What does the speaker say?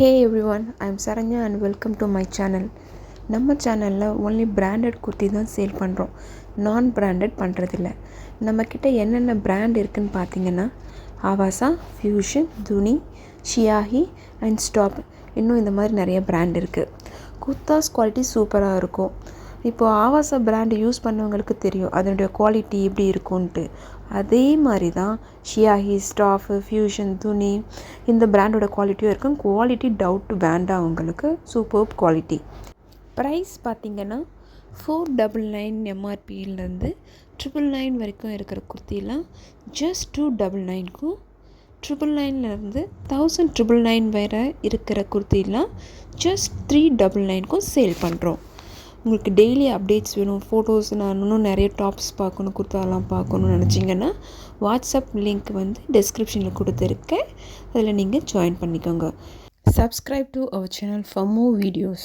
Hey everyone, I'm Saranya and welcome to my channel. நம்ம சேனலில் only branded kurti தான் sale பண்ணுறோம், நான் பிராண்டட் பண்ணுறதில்ல. நம்மக்கிட்ட என்னென்ன பிராண்ட் இருக்குதுன்னு பார்த்தீங்கன்னா ஆவாசா, ஃப்யூஷன், துனி, ஷியாஹி அண்ட் ஸ்டாப், இன்னும் இந்த மாதிரி நிறைய பிராண்ட் இருக்குது. குர்தாஸ் குவாலிட்டி சூப்பராக இருக்கும். இப்போது ஆவாசா பிராண்டு யூஸ் பண்ணவங்களுக்கு தெரியும் அதனுடைய குவாலிட்டி எப்படி இருக்கும்ன்ட்டு. அதே மாதிரி தான் ஷியாஹி, ஸ்டாஃபு, ஃப்யூஷன், துனி இந்த பிராண்டோட குவாலிட்டியும் இருக்கும். குவாலிட்டி டவுட் வேண்டாம், உங்களுக்கு சூப்பர் குவாலிட்டி. ப்ரைஸ் பார்த்திங்கன்னா 499 எம்ஆர்பியிலேருந்து 999 வரைக்கும் இருக்கிற குர்த்திலாம் ஜஸ்ட் 299க்கும், 999லேருந்து 1999 வரை இருக்கிற குர்த்திலாம் ஜஸ்ட் 399க்கும் சேல் பண்ணுறோம். உங்களுக்கு டெய்லி அப்டேட்ஸ் வேணும், ஃபோட்டோஸ், நான் இன்னும் நிறைய டாப்ஸ் பார்க்கணும், குர்த்தாலாம் பார்க்கணுன்னு நினச்சிங்கன்னா வாட்ஸ்அப் லிங்க் டிஸ்கிரிப்ஷனில் கொடுத்துருக்கேன், அதில் நீங்கள் ஜாயின் பண்ணிக்கோங்க. Subscribe to our channel for more videos.